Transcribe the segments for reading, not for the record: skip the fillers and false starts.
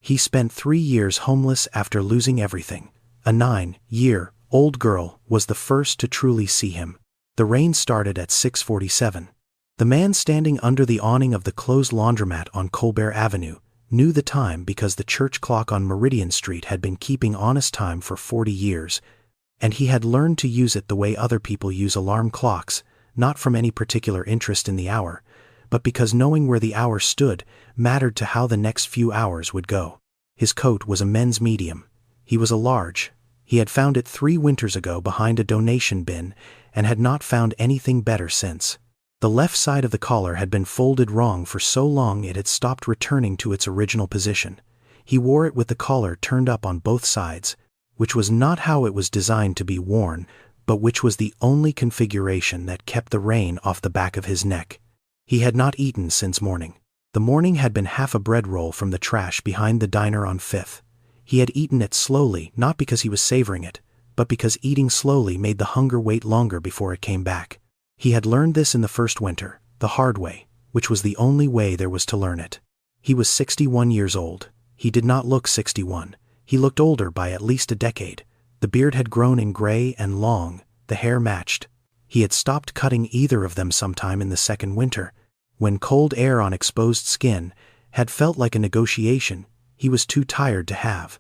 He spent 3 years homeless after losing everything. A 9-year-old girl was the first to truly see him. The rain started at 6:47. The man standing under the awning of the closed laundromat on Colbert Avenue knew the time because the church clock on Meridian Street had been keeping honest time for 40 years, and he had learned to use it the way other people use alarm clocks, not from any particular interest in the hour, but because knowing where the hour stood mattered to how the next few hours would go. His coat was a men's medium. He was a large. He had found it 3 winters ago behind a donation bin and had not found anything better since. The left side of the collar had been folded wrong for so long it had stopped returning to its original position. He wore it with the collar turned up on both sides, which was not how it was designed to be worn, but which was the only configuration that kept the rain off the back of his neck. He had not eaten since morning. The morning had been half a bread roll from the trash behind the diner on 5th. He had eaten it slowly, not because he was savoring it, but because eating slowly made the hunger wait longer before it came back. He had learned this in the first winter, the hard way, which was the only way there was to learn it. He was 61 years old. He did not look 61. He looked older by at least a decade. The beard had grown in gray and long, the hair matched. He had stopped cutting either of them sometime in the second winter, when cold air on exposed skin had felt like a negotiation he was too tired to have.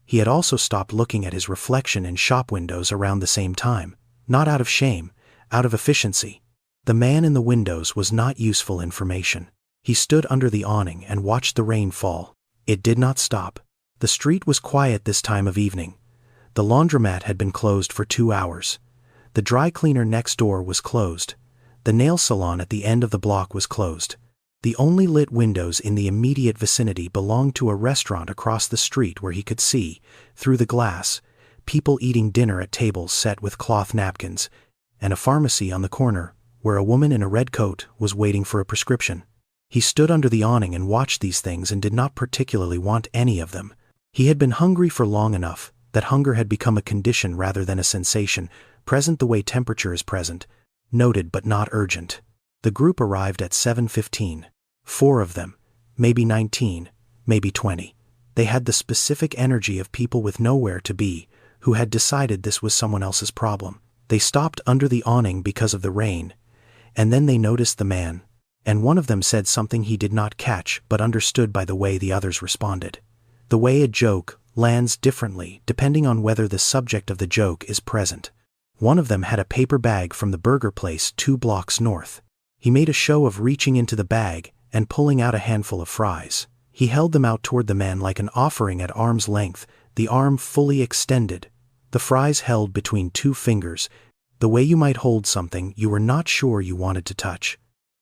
He had also stopped looking at his reflection in shop windows around the same time, not out of shame, out of efficiency. The man in the windows was not useful information. He stood under the awning and watched the rain fall. It did not stop. The street was quiet this time of evening. The laundromat had been closed for 2 hours. The dry cleaner next door was closed. The nail salon at the end of the block was closed. The only lit windows in the immediate vicinity belonged to a restaurant across the street where he could see, through the glass, people eating dinner at tables set with cloth napkins, and a pharmacy on the corner, where a woman in a red coat was waiting for a prescription. He stood under the awning and watched these things and did not particularly want any of them. He had been hungry for long enough that hunger had become a condition rather than a sensation, present the way temperature is present, noted but not urgent. The group arrived at 7:15. 4 of them, maybe 19, maybe 20. They had the specific energy of people with nowhere to be, who had decided this was someone else's problem. They stopped under the awning because of the rain, and then they noticed the man, and one of them said something he did not catch but understood by the way the others responded. The way a joke lands differently depending on whether the subject of the joke is present. One of them had a paper bag from the burger place 2 blocks north. He made a show of reaching into the bag and pulling out a handful of fries. He held them out toward the man like an offering at arm's length, the arm fully extended, the fries held between 2 fingers, the way you might hold something you were not sure you wanted to touch.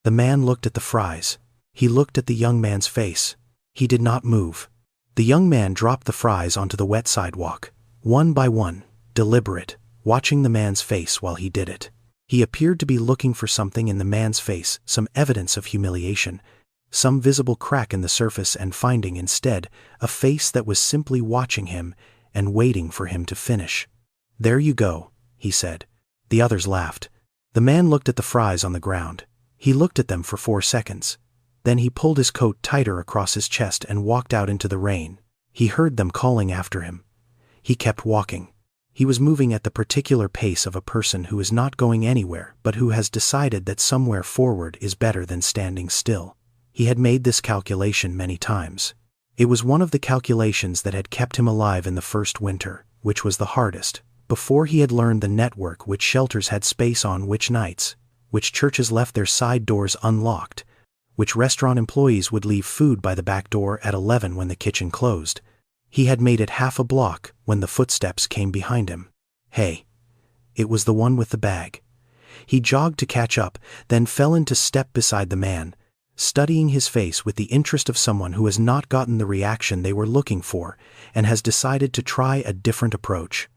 The man looked at the fries. He looked at the young man's face. He did not move. The young man dropped the fries onto the wet sidewalk, one by one, deliberate, watching the man's face while he did it. He appeared to be looking for something in the man's face, some evidence of humiliation, some visible crack in the surface, and finding instead a face that was simply watching him and waiting for him to finish. "There you go," he said. The others laughed. The man looked at the fries on the ground. He looked at them for 4 seconds. Then he pulled his coat tighter across his chest and walked out into the rain. He heard them calling after him. He kept walking. He was moving at the particular pace of a person who is not going anywhere but who has decided that somewhere forward is better than standing still. He had made this calculation many times. It was one of the calculations that had kept him alive in the first winter, which was the hardest, before he had learned the network which shelters had space on which nights, which churches left their side doors unlocked, which restaurant employees would leave food by the back door at 11 when the kitchen closed. He had made it half a block when the footsteps came behind him. Hey! It was the one with the bag. He jogged to catch up, then fell into step beside the man, studying his face with the interest of someone who has not gotten the reaction they were looking for and has decided to try a different approach.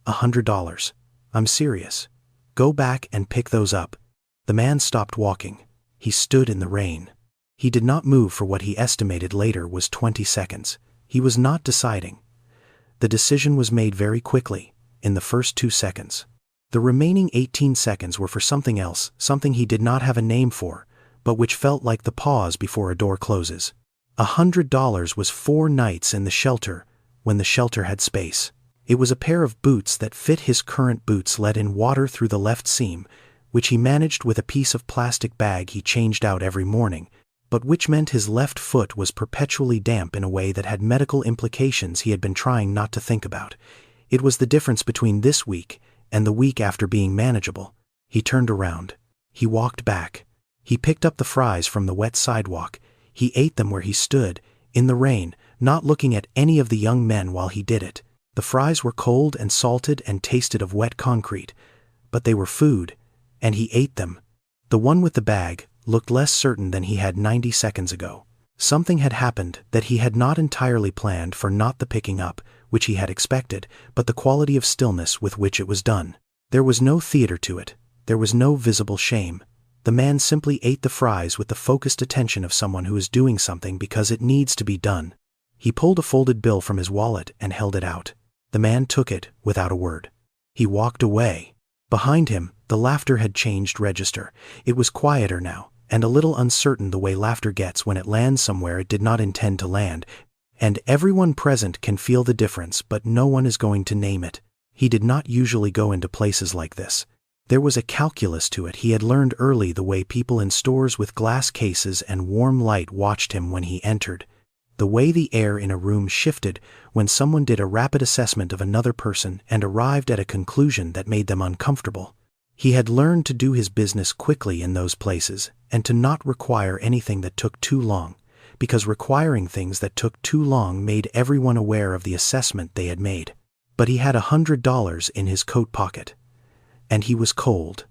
$100. I'm serious. Go back and pick those up. The man stopped walking. He stood in the rain. He did not move for what he estimated later was 20 seconds. He was not deciding. The decision was made very quickly, in the first 2 seconds. The remaining 18 seconds were for something else, something he did not have a name for, but which felt like the pause before a door closes. $100 was 4 nights in the shelter, when the shelter had space. It was a pair of boots that fit his current boots let in water through the left seam, which he managed with a piece of plastic bag he changed out every morning, but which meant his left foot was perpetually damp in a way that had medical implications he had been trying not to think about. It was the difference between this week and the week after being manageable. He turned around. He walked back. He picked up the fries from the wet sidewalk. He ate them where he stood, in the rain, not looking at any of the young men while he did it. The fries were cold and salted and tasted of wet concrete, but they were food, and he ate them. The one with the bag looked less certain than he had 90 seconds ago. Something had happened that he had not entirely planned for, not the picking up, which he had expected, but the quality of stillness with which it was done. There was no theater to it. There was no visible shame. The man simply ate the fries with the focused attention of someone who is doing something because it needs to be done. He pulled a folded bill from his wallet and held it out. The man took it without a word. He walked away. Behind him, the laughter had changed register. It was quieter now, and a little uncertain, the way laughter gets when it lands somewhere it did not intend to land, and everyone present can feel the difference, but no one is going to name it. He did not usually go into places like this. There was a calculus to it. He had learned early the way people in stores with glass cases and warm light watched him when he entered. The way the air in a room shifted when someone did a rapid assessment of another person and arrived at a conclusion that made them uncomfortable. He had learned to do his business quickly in those places and to not require anything that took too long, because requiring things that took too long made everyone aware of the assessment they had made. But he had $100 in his coat pocket. And he was cold.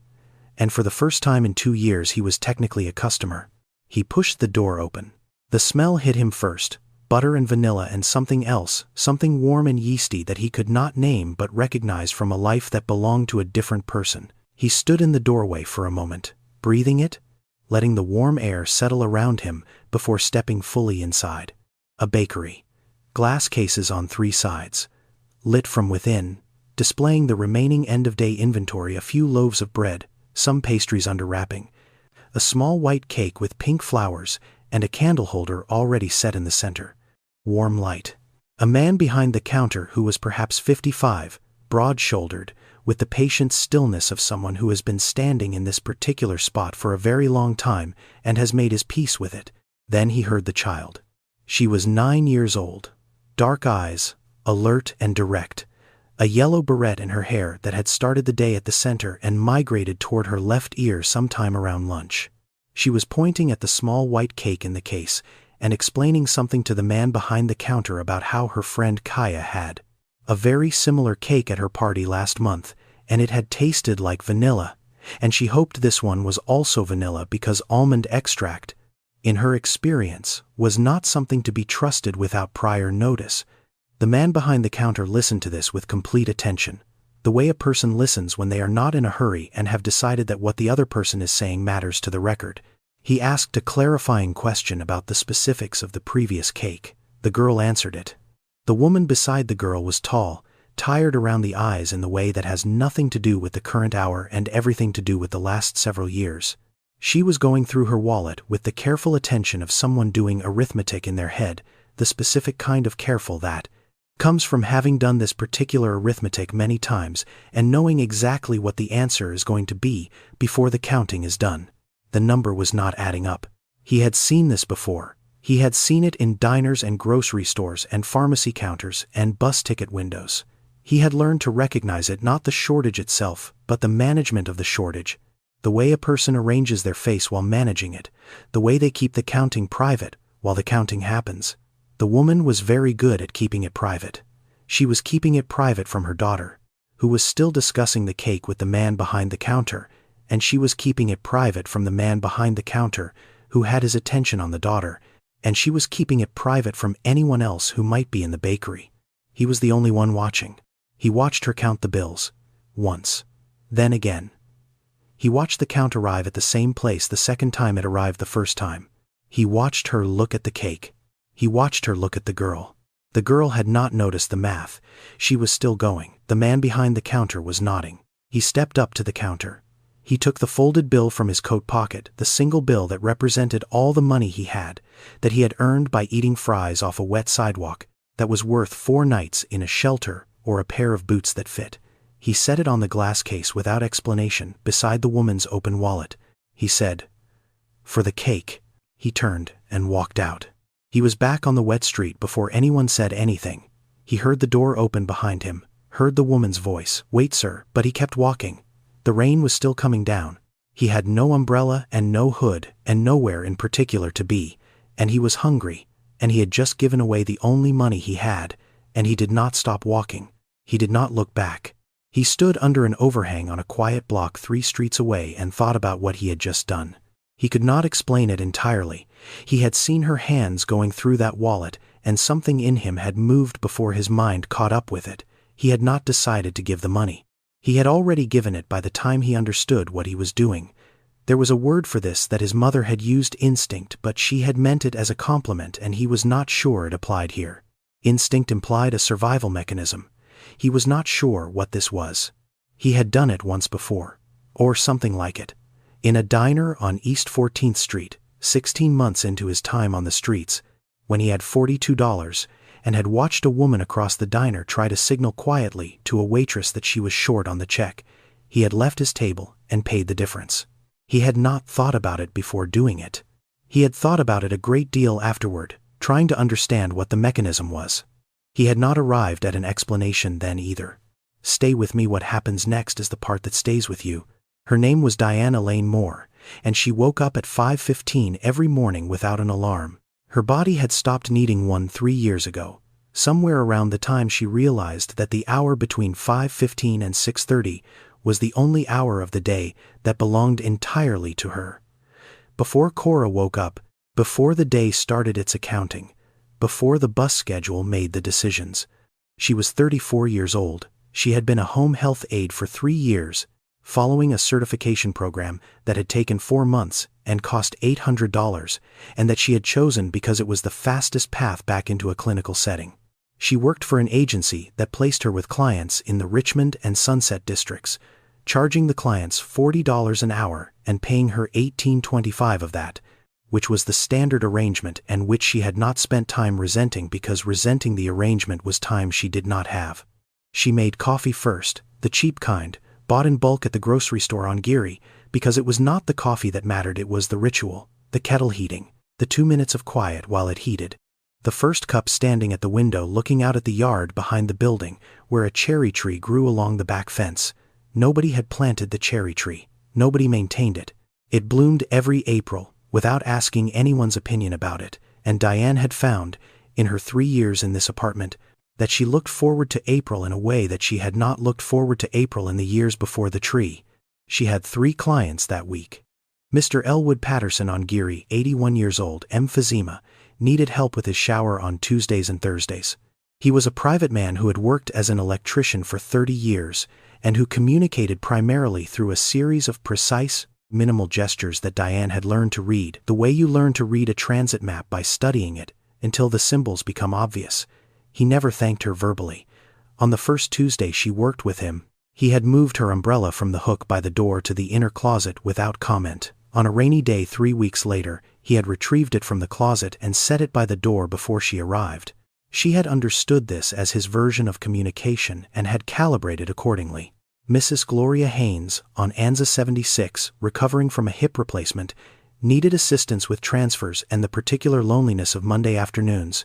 And for the first time in 2 years he was technically a customer. He pushed the door open. The smell hit him first, butter and vanilla and something else, something warm and yeasty that he could not name but recognized from a life that belonged to a different person. He stood in the doorway for a moment, breathing it, letting the warm air settle around him before stepping fully inside. A bakery. Glass cases on 3 sides. Lit from within, displaying the remaining end-of-day inventory: a few loaves of bread, some pastries under wrapping, a small white cake with pink flowers, and a candle holder already set in the center. Warm light. A man behind the counter who was perhaps 55, broad-shouldered, with the patient stillness of someone who has been standing in this particular spot for a very long time and has made his peace with it. Then he heard the child. She was 9 years old. Dark eyes, alert and direct. A yellow barrette in her hair that had started the day at the center and migrated toward her left ear sometime around lunch. She was pointing at the small white cake in the case and explaining something to the man behind the counter about how her friend Kaya had a very similar cake at her party last month, and it had tasted like vanilla, and she hoped this one was also vanilla because almond extract, in her experience, was not something to be trusted without prior notice. The man behind the counter listened to this with complete attention, the way a person listens when they are not in a hurry and have decided that what the other person is saying matters to the record. He asked a clarifying question about the specifics of the previous cake. The girl answered it. The woman beside the girl was tall, tired around the eyes in the way that has nothing to do with the current hour and everything to do with the last several years. She was going through her wallet with the careful attention of someone doing arithmetic in their head, the specific kind of careful that comes from having done this particular arithmetic many times and knowing exactly what the answer is going to be before the counting is done. The number was not adding up. He had seen this before. He had seen it in diners and grocery stores and pharmacy counters and bus ticket windows. He had learned to recognize it, not the shortage itself, but the management of the shortage, the way a person arranges their face while managing it, the way they keep the counting private while the counting happens. The woman was very good at keeping it private. She was keeping it private from her daughter, who was still discussing the cake with the man behind the counter, and she was keeping it private from the man behind the counter, who had his attention on the daughter, and she was keeping it private from anyone else who might be in the bakery. He was the only one watching. He watched her count the bills. Once. Then again. He watched the count arrive at the same place the second time it arrived the first time. He watched her look at the cake. He watched her look at the girl. The girl had not noticed the math. She was still going. The man behind the counter was nodding. He stepped up to the counter. He took the folded bill from his coat pocket, the single bill that represented all the money he had earned by eating fries off a wet sidewalk, that was worth 4 nights in a shelter or a pair of boots that fit. He set it on the glass case without explanation beside the woman's open wallet. He said, "For the cake." He turned and walked out. He was back on the wet street before anyone said anything. He heard the door open behind him, heard the woman's voice, "Wait, sir," but he kept walking. The rain was still coming down. He had no umbrella and no hood and nowhere in particular to be, and he was hungry, and he had just given away the only money he had, and he did not stop walking. He did not look back. He stood under an overhang on a quiet block 3 streets away and thought about what he had just done. He could not explain it entirely. He had seen her hands going through that wallet, and something in him had moved before his mind caught up with it. He had not decided to give the money. He had already given it by the time he understood what he was doing. There was a word for this that his mother had used, instinct, but she had meant it as a compliment and he was not sure it applied here. Instinct implied a survival mechanism. He was not sure what this was. He had done it once before, or something like it, in a diner on East 14th Street, 16 months into his time on the streets, when he had $42 and had watched a woman across the diner try to signal quietly to a waitress that she was short on the check. He had left his table and paid the difference. He had not thought about it before doing it. He had thought about it a great deal afterward, trying to understand what the mechanism was. He had not arrived at an explanation then either. Stay with me. What happens next is the part that stays with you. Her name was Diane Elaine Moore, and she woke up at 5:15 every morning without an alarm. Her body had stopped needing one 3 years ago, somewhere around the time she realized that the hour between 5:15 and 6:30 was the only hour of the day that belonged entirely to her. Before Cora woke up, before the day started its accounting, before the bus schedule made the decisions. She was 34 years old. She had been a home health aide for 3 years, following a certification program that had taken 4 months and cost $800, and that she had chosen because it was the fastest path back into a clinical setting. She worked for an agency that placed her with clients in the Richmond and Sunset districts, charging the clients $40 an hour and paying her $18.25 of that, which was the standard arrangement and which she had not spent time resenting because resenting the arrangement was time she did not have. She made coffee first, the cheap kind, bought in bulk at the grocery store on Geary, because it was not the coffee that mattered, it was the ritual, the kettle heating, the 2 minutes of quiet while it heated. The first cup standing at the window looking out at the yard behind the building, where a cherry tree grew along the back fence. Nobody had planted the cherry tree. Nobody maintained it. It bloomed every April, without asking anyone's opinion about it, and Diane had found, in her 3 years in this apartment, that she looked forward to April in a way that she had not looked forward to April in the years before the tree. She had 3 clients that week. Mr. Elwood Patterson on Geary, 81 years old, emphysema, needed help with his shower on Tuesdays and Thursdays. He was a private man who had worked as an electrician for 30 years, and who communicated primarily through a series of precise, minimal gestures that Diane had learned to read, the way you learn to read a transit map by studying it, until the symbols become obvious. He never thanked her verbally. On the first Tuesday she worked with him, he had moved her umbrella from the hook by the door to the inner closet without comment. On a rainy day 3 weeks later, he had retrieved it from the closet and set it by the door before she arrived. She had understood this as his version of communication and had calibrated accordingly. Mrs. Gloria Haynes, on Anza 76, recovering from a hip replacement, needed assistance with transfers and the particular loneliness of Monday afternoons.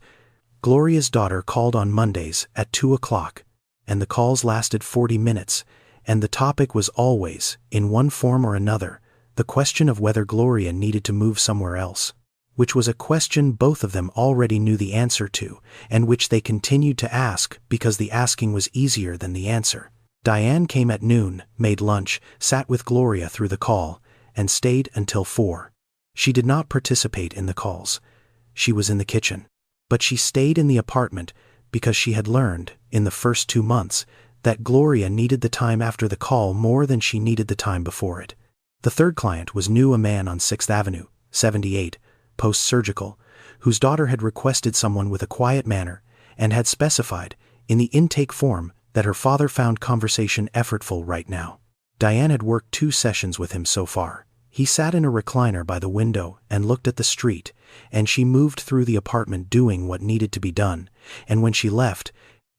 Gloria's daughter called on Mondays at 2 o'clock, and the calls lasted 40 minutes, and the topic was always, in one form or another, the question of whether Gloria needed to move somewhere else, which was a question both of them already knew the answer to, and which they continued to ask because the asking was easier than the answer. Diane came at noon, made lunch, sat with Gloria through the call, and stayed until 4. She did not participate in the calls. She was in the kitchen. But she stayed in the apartment because she had learned, in the first 2 months, that Gloria needed the time after the call more than she needed the time before it. The third client was a man on 6th Avenue, 78, post-surgical, whose daughter had requested someone with a quiet manner and had specified, in the intake form, that her father found conversation effortful right now. Diane had worked 2 sessions with him so far. He sat in a recliner by the window and looked at the street, and she moved through the apartment doing what needed to be done, and when she left,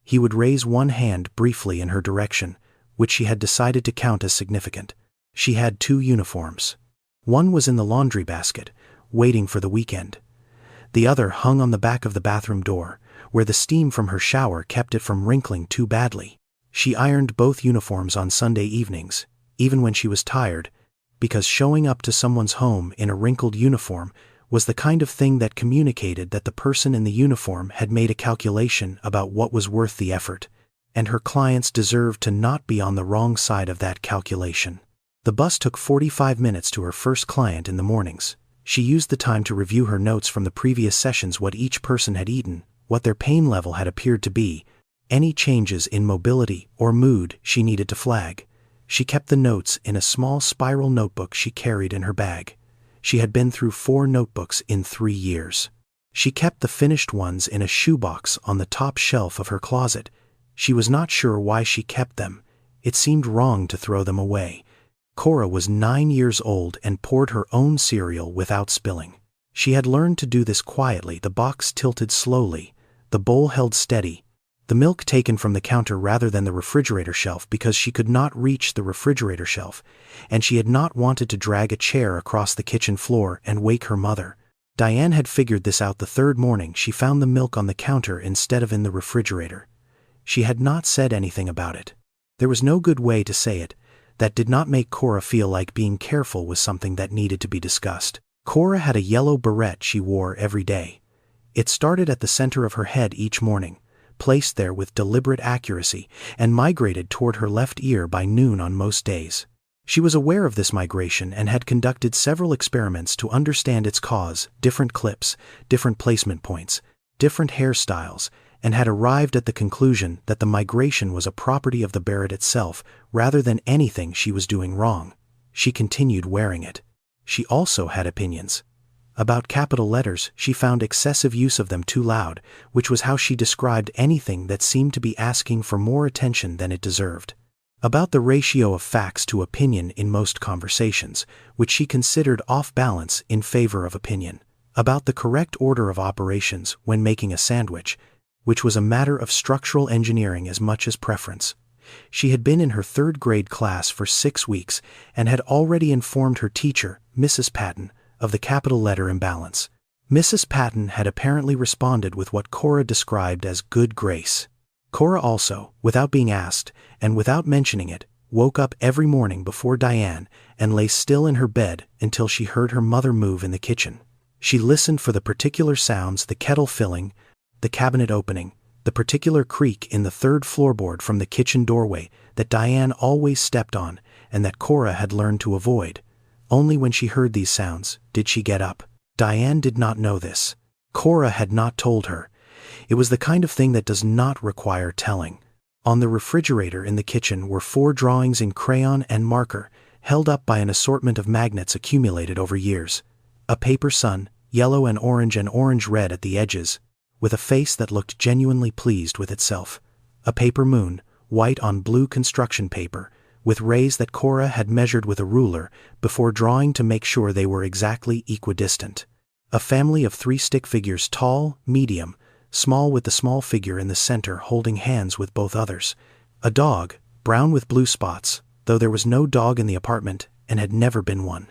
he would raise one hand briefly in her direction, which she had decided to count as significant. She had 2 uniforms. One was in the laundry basket, waiting for the weekend. The other hung on the back of the bathroom door, where the steam from her shower kept it from wrinkling too badly. She ironed both uniforms on Sunday evenings, even when she was tired, because showing up to someone's home in a wrinkled uniform was the kind of thing that communicated that the person in the uniform had made a calculation about what was worth the effort, and her clients deserved to not be on the wrong side of that calculation. The bus took 45 minutes to her first client in the mornings. She used the time to review her notes from the previous sessions, what each person had eaten, what their pain level had appeared to be, any changes in mobility or mood she needed to flag. She kept the notes in a small spiral notebook she carried in her bag. She had been through 4 notebooks in 3 years. She kept the finished ones in a shoebox on the top shelf of her closet. She was not sure why she kept them. It seemed wrong to throw them away. Cora was 9 years old and poured her own cereal without spilling. She had learned to do this quietly. The box tilted slowly, the bowl held steady, the milk taken from the counter rather than the refrigerator shelf because she could not reach the refrigerator shelf, and she had not wanted to drag a chair across the kitchen floor and wake her mother. Diane had figured this out the 3rd morning she found the milk on the counter instead of in the refrigerator. She had not said anything about it. There was no good way to say it. That did not make Cora feel like being careful was something that needed to be discussed. Cora had a yellow beret she wore every day. It started at the center of her head each morning, placed there with deliberate accuracy, and migrated toward her left ear by noon on most days. She was aware of this migration and had conducted several experiments to understand its cause, different clips, different placement points, different hairstyles, and had arrived at the conclusion that the migration was a property of the beret itself rather than anything she was doing wrong. She continued wearing it. She also had opinions. About capital letters, she found excessive use of them too loud, which was how she described anything that seemed to be asking for more attention than it deserved. About the ratio of facts to opinion in most conversations, which she considered off balance in favor of opinion. About the correct order of operations when making a sandwich, which was a matter of structural engineering as much as preference. She had been in her 3rd grade class for 6 weeks and had already informed her teacher, Mrs. Patton, of the capital letter imbalance. Mrs. Patton had apparently responded with what Cora described as good grace. Cora also, without being asked, and without mentioning it, woke up every morning before Diane and lay still in her bed until she heard her mother move in the kitchen. She listened for the particular sounds, the kettle filling, the cabinet opening, the particular creak in the 3rd floorboard from the kitchen doorway that Diane always stepped on and that Cora had learned to avoid. Only when she heard these sounds did she get up. Diane did not know this. Cora had not told her. It was the kind of thing that does not require telling. On the refrigerator in the kitchen were 4 drawings in crayon and marker, held up by an assortment of magnets accumulated over years. A paper sun, yellow and orange red at the edges, with a face that looked genuinely pleased with itself. A paper moon, white on blue construction paper, with rays that Cora had measured with a ruler before drawing to make sure they were exactly equidistant. A family of 3 stick figures, tall, medium, small, with the small figure in the center holding hands with both others. A dog, brown with blue spots, though there was no dog in the apartment and had never been one.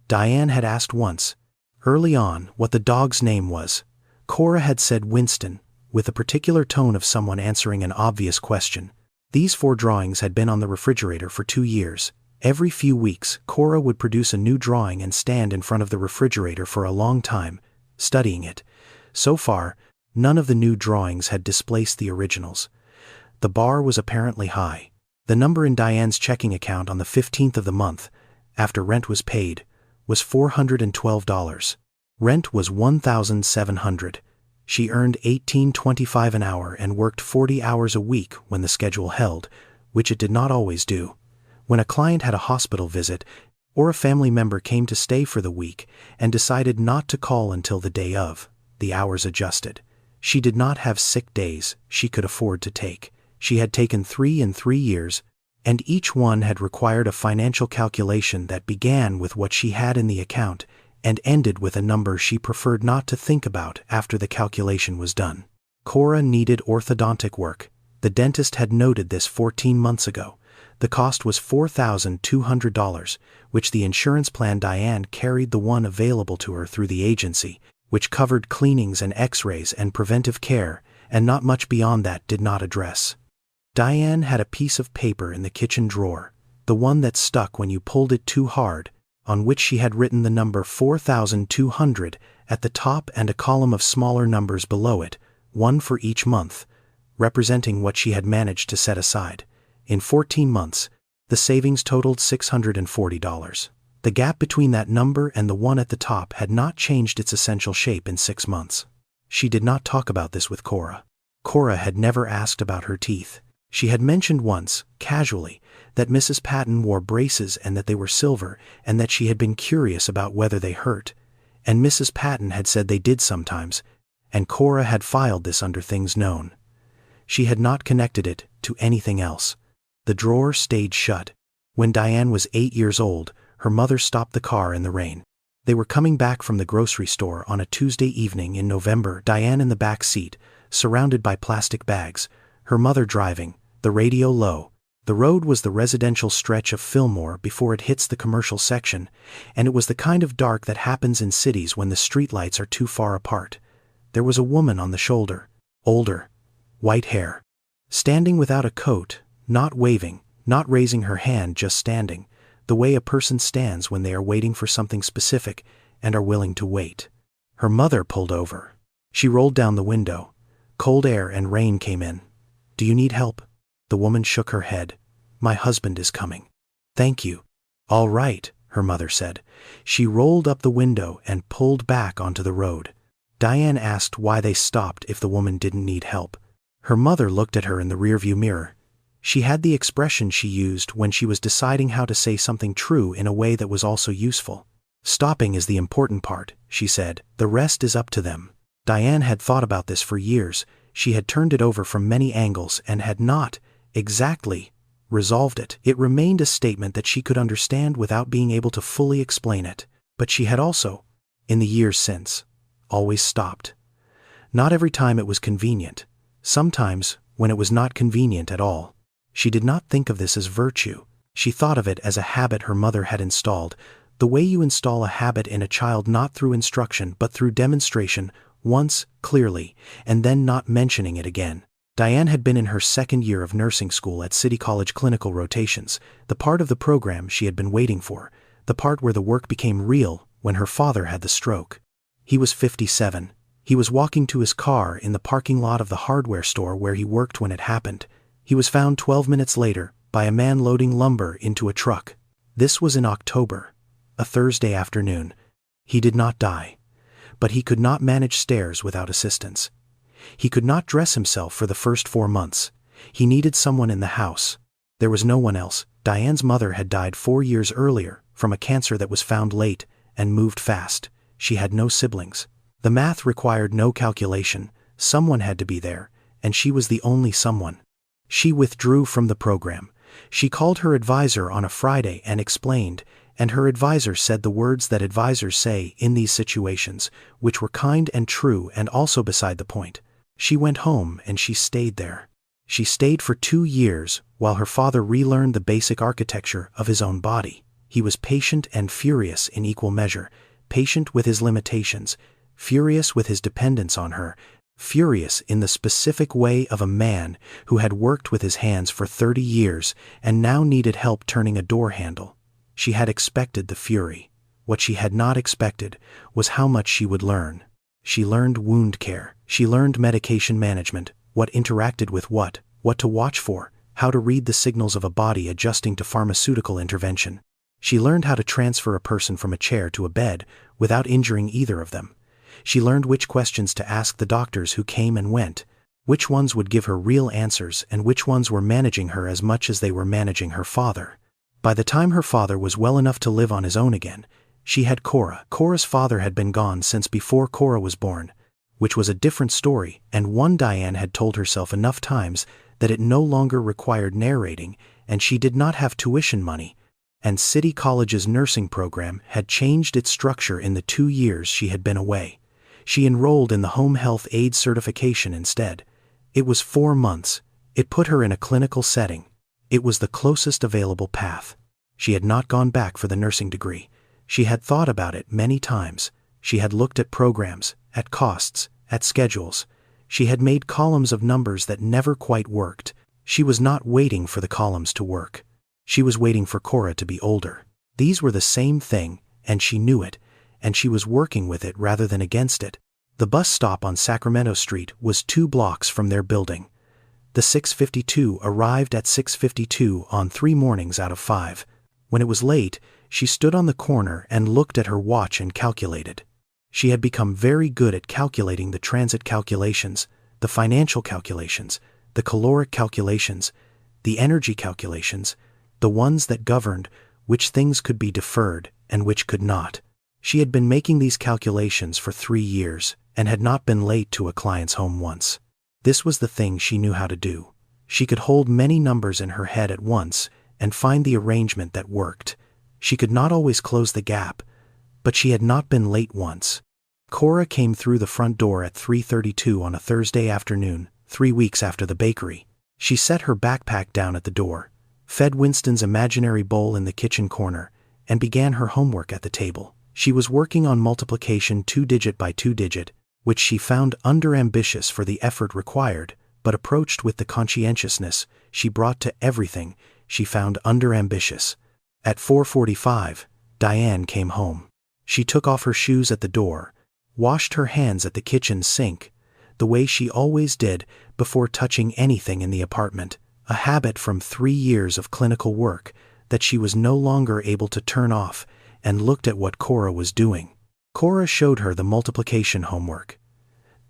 Diane had asked once, early on, what the dog's name was. Cora had said Winston, with a particular tone of someone answering an obvious question. These 4 drawings had been on the refrigerator for 2 years. Every few weeks, Cora would produce a new drawing and stand in front of the refrigerator for a long time, studying it. So far, none of the new drawings had displaced the originals. The bar was apparently high. The number in Diane's checking account on the 15th of the month, after rent was paid, was $412. Rent was $1,700. She earned $18.25 an hour and worked 40 hours a week when the schedule held, which it did not always do. When a client had a hospital visit, or a family member came to stay for the week and decided not to call until the day of, the hours adjusted. She did not have sick days she could afford to take. She had taken 3 in 3 years, and each one had required a financial calculation that began with what she had in the account and ended with a number she preferred not to think about after the calculation was done. Cora needed orthodontic work. The dentist had noted this 14 months ago. The cost was $4,200, which the insurance plan Diane carried, the one available to her through the agency, which covered cleanings and x-rays and preventive care, and not much beyond that did not address. Diane had a piece of paper in the kitchen drawer, the one that stuck when you pulled it too hard, on which she had written the number 4,200 at the top and a column of smaller numbers below it, one for each month, representing what she had managed to set aside. In 14 months, the savings totaled $640. The gap between that number and the one at the top had not changed its essential shape in 6 months. She did not talk about this with Cora. Cora had never asked about her teeth. She had mentioned once, casually, that Mrs. Patton wore braces and that they were silver, and that she had been curious about whether they hurt, and Mrs. Patton had said they did sometimes, and Cora had filed this under things known. She had not connected it to anything else. The drawer stayed shut. When Diane was 8 years old, her mother stopped the car in the rain. They were coming back from the grocery store on a Tuesday evening in November, Diane in the back seat, surrounded by plastic bags, her mother driving, the radio low. The road was the residential stretch of Fillmore before it hits the commercial section, and it was the kind of dark that happens in cities when the streetlights are too far apart. There was a woman on the shoulder, older, white hair, standing without a coat, not waving, not raising her hand, just standing, the way a person stands when they are waiting for something specific and are willing to wait. Her mother pulled over. She rolled down the window. Cold air and rain came in. "Do you need help?" The woman shook her head. "My husband is coming." "Thank you." "All right," her mother said. She rolled up the window and pulled back onto the road. Diane asked why they stopped if the woman didn't need help. Her mother looked at her in the rearview mirror. She had the expression she used when she was deciding how to say something true in a way that was also useful. "Stopping is the important part," she said. "The rest is up to them." Diane had thought about this for years. She had turned it over from many angles and had not, exactly, resolved it. It remained a statement that she could understand without being able to fully explain it. But she had also, in the years since, always stopped. Not every time it was convenient. Sometimes, when it was not convenient at all. She did not think of this as virtue. She thought of it as a habit her mother had installed, the way you install a habit in a child, not through instruction but through demonstration, once, clearly, and then not mentioning it again. Diane had been in her second year of nursing school at City College clinical rotations, the part of the program she had been waiting for, the part where the work became real when her father had the stroke. He was 57. He was walking to his car in the parking lot of the hardware store where he worked when it happened. He was found 12 minutes later by a man loading lumber into a truck. This was in October, a Thursday afternoon. He did not die. But he could not manage stairs without assistance. He could not dress himself for the first 4 months. He needed someone in the house. There was no one else. Diane's mother had died 4 years earlier from a cancer that was found late and moved fast. She had no siblings. The math required no calculation. Someone had to be there, and she was the only someone. She withdrew from the program. She called her advisor on a Friday and explained, and her advisor said the words that advisors say in these situations, which were kind and true and also beside the point. She went home and she stayed there. She stayed for 2 years while her father relearned the basic architecture of his own body. He was patient and furious in equal measure, patient with his limitations, furious with his dependence on her, furious in the specific way of a man who had worked with his hands for 30 years and now needed help turning a door handle. She had expected the fury. What she had not expected was how much she would learn. She learned wound care. She learned medication management, what interacted with what to watch for, how to read the signals of a body adjusting to pharmaceutical intervention. She learned how to transfer a person from a chair to a bed without injuring either of them. She learned which questions to ask the doctors who came and went, which ones would give her real answers and which ones were managing her as much as they were managing her father. By the time her father was well enough to live on his own again, she had Cora. Cora's father had been gone since before Cora was born, which was a different story and one Diane had told herself enough times that it no longer required narrating, and she did not have tuition money, and City College's nursing program had changed its structure in the 2 years she had been away. She enrolled in the home health aide certification instead. It was 4 months. It put her in a clinical setting. It was the closest available path. She had not gone back for the nursing degree. She had thought about it many times. She had looked at programs, at costs, at schedules. She had made columns of numbers that never quite worked. She was not waiting for the columns to work. She was waiting for Cora to be older. These were the same thing, and she knew it, and she was working with it rather than against it. The bus stop on Sacramento Street was 2 blocks from their building. The 6:52 arrived at 6:52 on 3 mornings out of 5. When it was late, she stood on the corner and looked at her watch and calculated. She had become very good at calculating the transit calculations, the financial calculations, the caloric calculations, the energy calculations, the ones that governed which things could be deferred and which could not. She had been making these calculations for 3 years and had not been late to a client's home once. This was the thing she knew how to do. She could hold many numbers in her head at once and find the arrangement that worked. She could not always close the gap, but she had not been late once. Cora came through the front door at 3:32 on a Thursday afternoon, 3 weeks after the bakery. She set her backpack down at the door, fed Winston's imaginary bowl in the kitchen corner, and began her homework at the table. She was working on multiplication 2-digit by 2-digit, which she found under-ambitious for the effort required, but approached with the conscientiousness she brought to everything she found under-ambitious. At 4:45, Diane came home. She took off her shoes at the door, washed her hands at the kitchen sink, the way she always did before touching anything in the apartment, a habit from 3 years of clinical work that she was no longer able to turn off, and looked at what Cora was doing. Cora showed her the multiplication homework.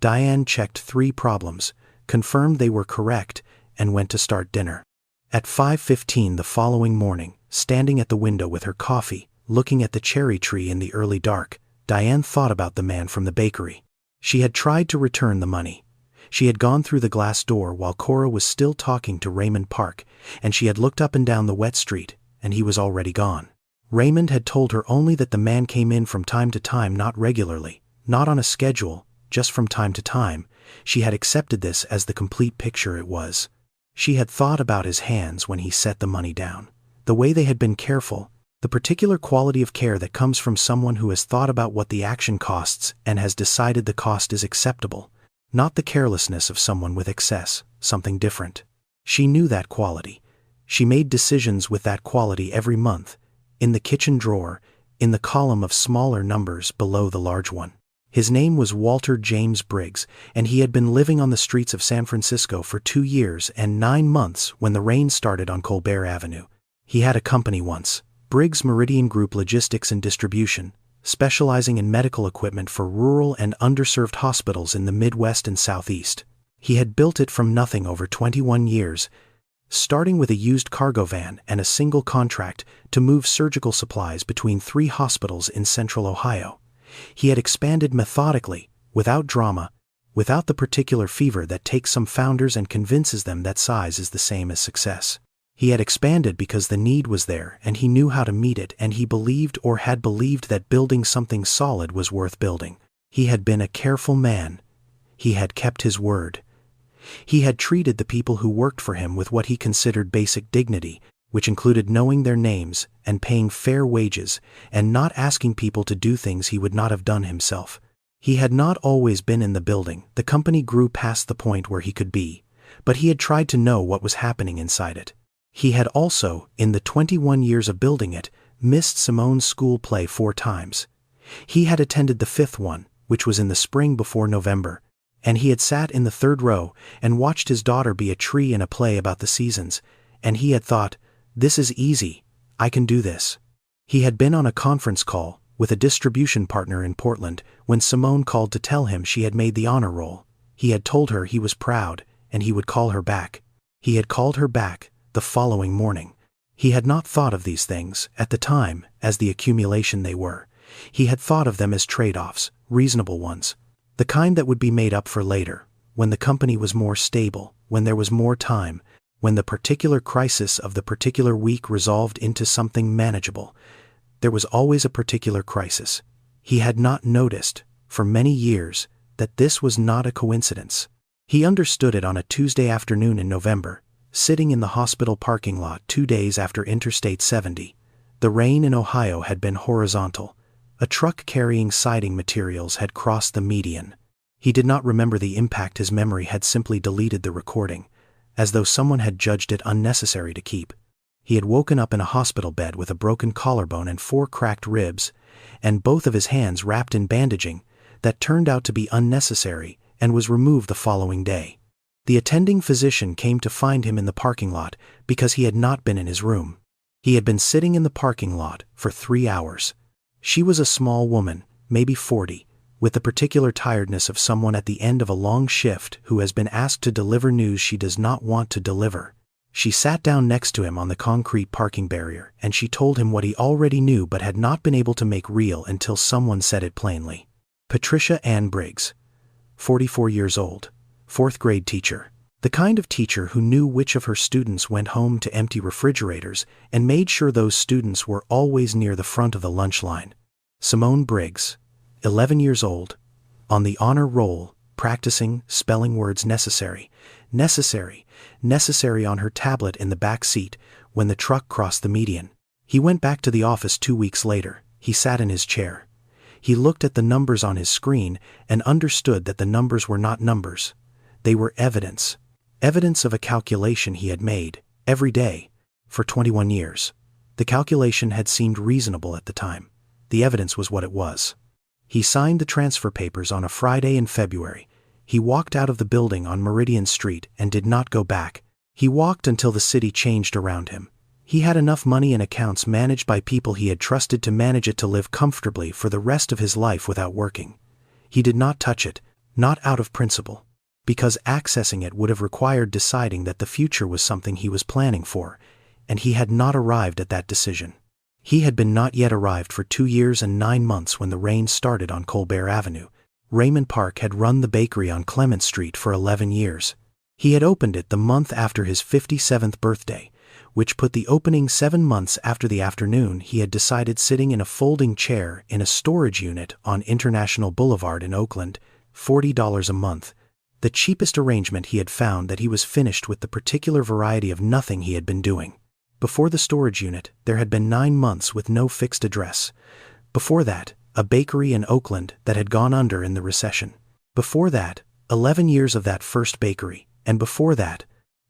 Diane checked 3 problems, confirmed they were correct, and went to start dinner. At 5:15 the following morning, standing at the window with her coffee, looking at the cherry tree in the early dark, Diane thought about the man from the bakery. She had tried to return the money. She had gone through the glass door while Cora was still talking to Raymond Park, and she had looked up and down the wet street, and he was already gone. Raymond had told her only that the man came in from time to time, not regularly, not on a schedule, just from time to time. She had accepted this as the complete picture it was. She had thought about his hands when he set the money down, the way they had been careful, the particular quality of care that comes from someone who has thought about what the action costs and has decided the cost is acceptable, not the carelessness of someone with excess, something different. She knew that quality. She made decisions with that quality every month, in the kitchen drawer, in the column of smaller numbers below the large one. His name was Walter James Briggs, and he had been living on the streets of San Francisco for 2 years and 9 months when the rain started on Colbert Avenue. He had a company once, Briggs Meridian Group Logistics and Distribution, specializing in medical equipment for rural and underserved hospitals in the Midwest and Southeast. He had built it from nothing over 21 years, starting with a used cargo van and a single contract to move surgical supplies between 3 hospitals in central Ohio. He had expanded methodically, without drama, without the particular fever that takes some founders and convinces them that size is the same as success. He had expanded because the need was there and he knew how to meet it, and he believed or had believed that building something solid was worth building. He had been a careful man. He had kept his word. He had treated the people who worked for him with what he considered basic dignity, which included knowing their names and paying fair wages and not asking people to do things he would not have done himself. He had not always been in the building. The company grew past the point where he could be, but he had tried to know what was happening inside it. He had also, in the 21 years of building it, missed Simone's school play 4 times. He had attended the 5th one, which was in the spring before November, and he had sat in the 3rd row and watched his daughter be a tree in a play about the seasons, and he had thought, "This is easy, I can do this." He had been on a conference call with a distribution partner in Portland when Simone called to tell him she had made the honor roll. He had told her he was proud and he would call her back. He had called her back the following morning. He had not thought of these things, at the time, as the accumulation they were. He had thought of them as trade-offs, reasonable ones, the kind that would be made up for later, when the company was more stable, when there was more time, when the particular crisis of the particular week resolved into something manageable. There was always a particular crisis. He had not noticed, for many years, that this was not a coincidence. He understood it on a Tuesday afternoon in November, sitting in the hospital parking lot 2 days after Interstate 70. The rain in Ohio had been horizontal. A truck carrying siding materials had crossed the median. He did not remember the impact. His memory had simply deleted the recording, as though someone had judged it unnecessary to keep. He had woken up in a hospital bed with a broken collarbone and 4 cracked ribs, and both of his hands wrapped in bandaging that turned out to be unnecessary and was removed the following day. The attending physician came to find him in the parking lot because he had not been in his room. He had been sitting in the parking lot for 3 hours. She was a small woman, maybe 40, with the particular tiredness of someone at the end of a long shift who has been asked to deliver news she does not want to deliver. She sat down next to him on the concrete parking barrier, and she told him what he already knew but had not been able to make real until someone said it plainly. Patricia Ann Briggs, 44 years old, 4th grade teacher. The kind of teacher who knew which of her students went home to empty refrigerators and made sure those students were always near the front of the lunch line. Simone Briggs, 11 years old, on the honor roll, practicing spelling words necessary on her tablet in the back seat when the truck crossed the median. He went back to the office 2 weeks later. He sat in his chair. He looked at the numbers on his screen and understood that the numbers were not numbers. They were evidence. Evidence of a calculation he had made, every day, for 21 years. The calculation had seemed reasonable at the time. The evidence was what it was. He signed the transfer papers on a Friday in February. He walked out of the building on Meridian Street and did not go back. He walked until the city changed around him. He had enough money in accounts managed by people he had trusted to manage it to live comfortably for the rest of his life without working. He did not touch it, not out of principle, because accessing it would have required deciding that the future was something he was planning for, and he had not arrived at that decision. He had been not yet arrived for 2 years and 9 months when the rain started on Colbert Avenue. Raymond Park had run the bakery on Clement Street for 11 years. He had opened it the month after his 57th birthday, which put the opening 7 months after the afternoon he had decided sitting in a folding chair in a storage unit on International Boulevard in Oakland, $40 a month, the cheapest arrangement he had found that he was finished with the particular variety of nothing he had been doing. Before the storage unit, there had been 9 months with no fixed address. Before that, a bakery in Oakland that had gone under in the recession. Before that, 11 years of that first bakery, and before that,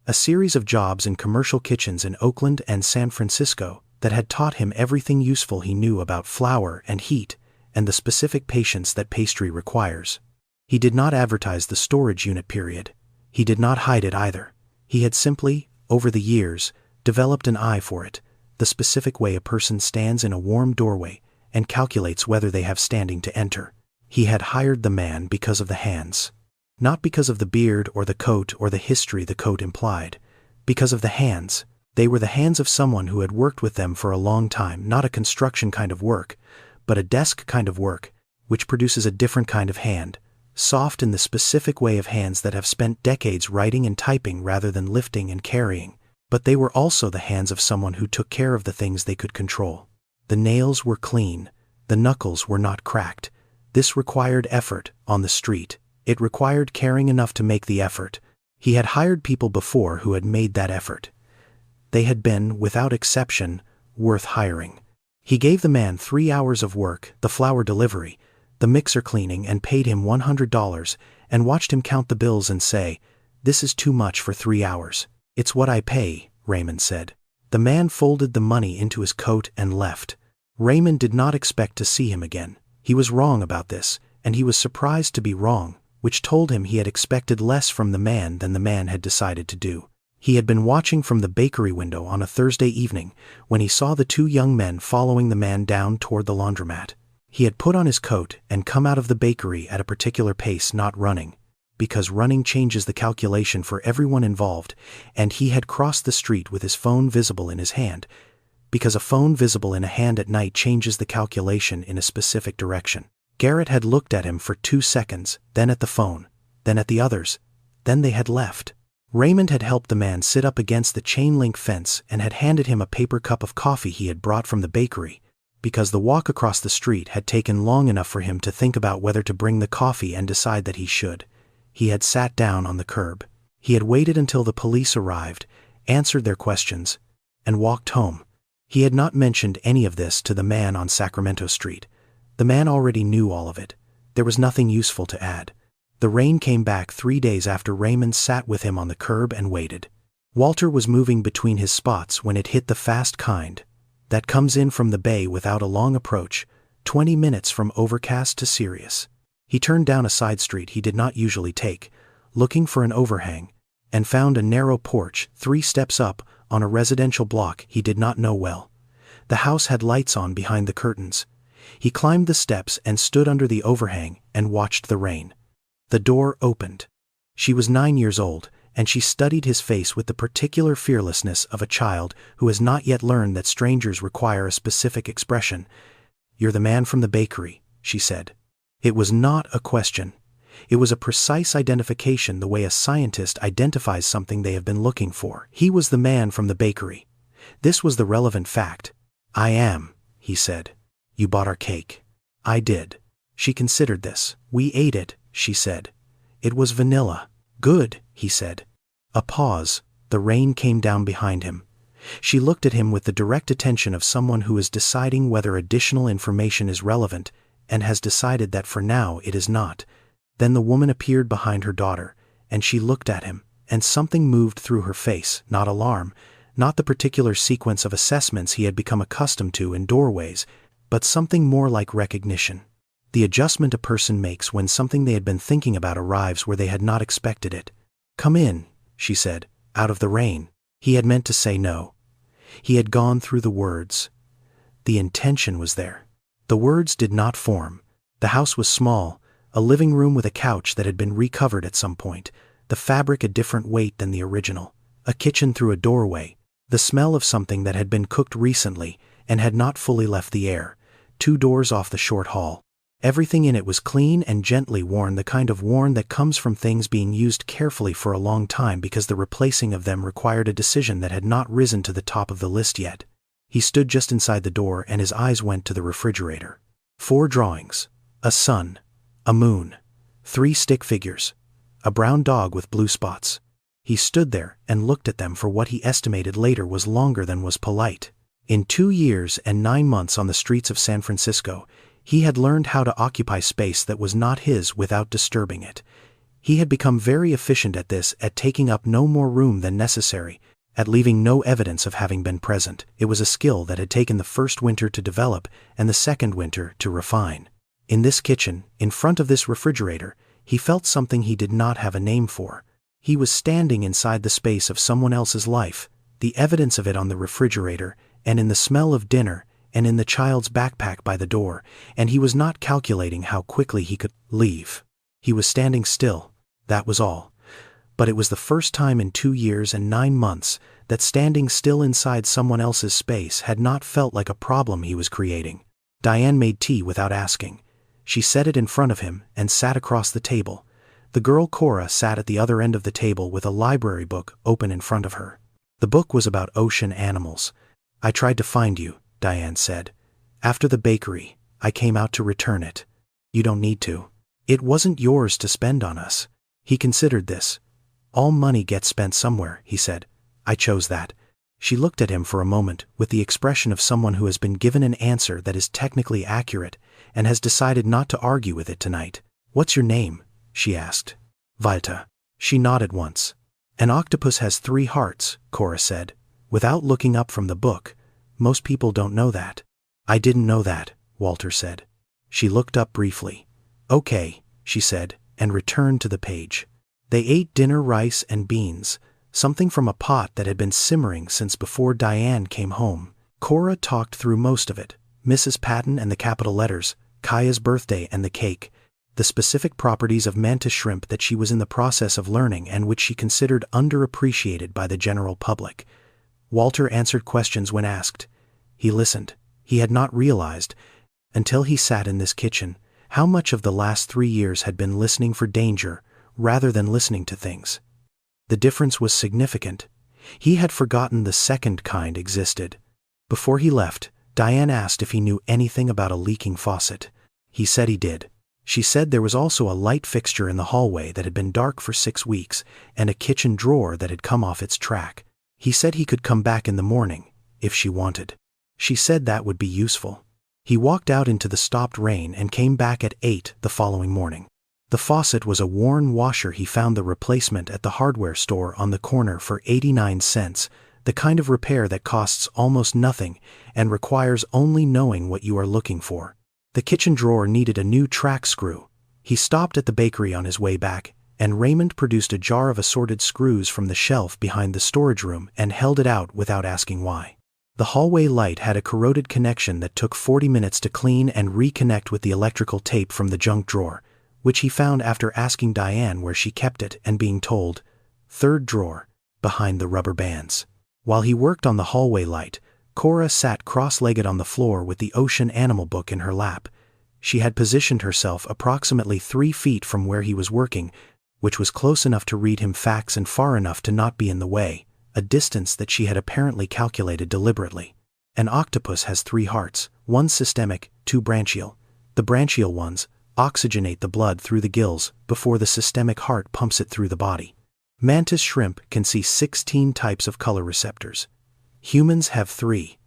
a series of jobs in commercial kitchens in Oakland and San Francisco that had taught him everything useful he knew about flour and heat and the specific patience that pastry requires. He did not advertise the storage unit period. He did not hide it either. He had simply, over the years, developed an eye for it, the specific way a person stands in a warm doorway and calculates whether they have standing to enter. He had hired the man because of the hands. Not because of the beard or the coat or the history the coat implied. Because of the hands. They were the hands of someone who had worked with them for a long time, not a construction kind of work, but a desk kind of work, which produces a different kind of hand, soft in the specific way of hands that have spent decades writing and typing rather than lifting and carrying. But they were also the hands of someone who took care of the things they could control. The nails were clean. The knuckles were not cracked. This required effort on the street. It required caring enough to make the effort. He had hired people before who had made that effort. They had been, without exception, worth hiring. He gave the man 3 hours of work, the flour delivery, the mixer cleaning, and paid him $100, and watched him count the bills and say, "This is too much for 3 hours. It's what I pay," Raymond said. The man folded the money into his coat and left. Raymond did not expect to see him again. He was wrong about this, and he was surprised to be wrong, which told him he had expected less from the man than the man had decided to do. He had been watching from the bakery window on a Thursday evening when he saw the 2 young men following the man down toward the laundromat. He had put on his coat and come out of the bakery at a particular pace, not running, because running changes the calculation for everyone involved, and he had crossed the street with his phone visible in his hand, because a phone visible in a hand at night changes the calculation in a specific direction. Garrett had looked at him for 2 seconds, then at the phone, then at the others, then they had left. Raymond had helped the man sit up against the chain-link fence and had handed him a paper cup of coffee he had brought from the bakery, because the walk across the street had taken long enough for him to think about whether to bring the coffee and decide that he should. He had sat down on the curb. He had waited until the police arrived, answered their questions, and walked home. He had not mentioned any of this to the man on Sacramento Street. The man already knew all of it. There was nothing useful to add. The rain came back 3 days after Raymond sat with him on the curb and waited. Walter was moving between his spots when it hit the fast kind that comes in from the bay without a long approach, 20 minutes from overcast to serious. He turned down a side street he did not usually take, looking for an overhang, and found a narrow porch 3 steps up on a residential block he did not know well. The house had lights on behind the curtains. He climbed the steps and stood under the overhang and watched the rain. The door opened. She was 9 years old, and she studied his face with the particular fearlessness of a child who has not yet learned that strangers require a specific expression. "You're the man from the bakery," she said. It was not a question. It was a precise identification, the way a scientist identifies something they have been looking for. He was the man from the bakery. This was the relevant fact. "I am," he said. "You bought our cake." "I did." She considered this. "We ate it," she said. "It was vanilla." "Good," he said. A pause. The rain came down behind him. She looked at him with the direct attention of someone who is deciding whether additional information is relevant, and has decided that for now it is not. Then the woman appeared behind her daughter, and she looked at him, and something moved through her face, not alarm, not the particular sequence of assessments he had become accustomed to in doorways, but something more like recognition. The adjustment a person makes when something they had been thinking about arrives where they had not expected it. "Come in," she said, "out of the rain." He had meant to say no. He had gone through the words. The intention was there. The words did not form. The house was small, a living room with a couch that had been recovered at some point, the fabric a different weight than the original, a kitchen through a doorway, the smell of something that had been cooked recently and had not fully left the air, 2 doors off the short hall. Everything in it was clean and gently worn, the kind of worn that comes from things being used carefully for a long time because the replacing of them required a decision that had not risen to the top of the list yet. He stood just inside the door and his eyes went to the refrigerator. 4 drawings. A sun. A moon. 3 stick figures. A brown dog with blue spots. He stood there and looked at them for what he estimated later was longer than was polite. In 2 years and 9 months on the streets of San Francisco, he had learned how to occupy space that was not his without disturbing it. He had become very efficient at this, at taking up no more room than necessary, at leaving no evidence of having been present. It was a skill that had taken the first winter to develop and the second winter to refine. In this kitchen, in front of this refrigerator, he felt something he did not have a name for. He was standing inside the space of someone else's life, the evidence of it on the refrigerator, and in the smell of dinner, and in the child's backpack by the door, and he was not calculating how quickly he could leave. He was standing still, that was all. But it was the first time in 2 years and 9 months that standing still inside someone else's space had not felt like a problem he was creating. Diane made tea without asking. She set it in front of him and sat across the table. The girl Cora sat at the other end of the table with a library book open in front of her. The book was about ocean animals. "I tried to find you," Diane said. "After the bakery, I came out to return it." "You don't need to. It wasn't yours to spend on us." He considered this. "All money gets spent somewhere," he said. "I chose that." She looked at him for a moment with the expression of someone who has been given an answer that is technically accurate and has decided not to argue with it tonight. "What's your name?" she asked. "Walter." She nodded once. "An octopus has 3 hearts," Cora said, without looking up from the book. "Most people don't know that." "I didn't know that," Walter said. She looked up briefly. "Okay," she said, and returned to the page. They ate dinner, rice and beans, something from a pot that had been simmering since before Diane came home. Cora talked through most of it, Mrs. Patton and the capital letters, Kaya's birthday and the cake, the specific properties of mantis shrimp that she was in the process of learning and which she considered underappreciated by the general public. Walter answered questions when asked. He listened. He had not realized, until he sat in this kitchen, how much of the last 3 years had been listening for danger rather than listening to things. The difference was significant. He had forgotten the second kind existed. Before he left, Diane asked if he knew anything about a leaking faucet. He said he did. She said there was also a light fixture in the hallway that had been dark for 6 weeks, and a kitchen drawer that had come off its track. He said he could come back in the morning, if she wanted. She said that would be useful. He walked out into the stopped rain and came back at 8 the following morning. The faucet was a worn washer. He found the replacement at the hardware store on the corner for 89 cents, the kind of repair that costs almost nothing and requires only knowing what you are looking for. The kitchen drawer needed a new track screw. He stopped at the bakery on his way back, and Raymond produced a jar of assorted screws from the shelf behind the storage room and held it out without asking why. The hallway light had a corroded connection that took 40 minutes to clean and reconnect with the electrical tape from the junk drawer, which he found after asking Diane where she kept it and being told, "Third drawer, behind the rubber bands." While he worked on the hallway light, Cora sat cross-legged on the floor with the Ocean Animal book in her lap. She had positioned herself approximately 3 feet from where he was working, which was close enough to read him facts and far enough to not be in the way, a distance that she had apparently calculated deliberately. An octopus has 3 hearts, 1 systemic, 2 branchial. The branchial ones oxygenate the blood through the gills before the systemic heart pumps it through the body. Mantis shrimp can see 16 types of color receptors. Humans have 3.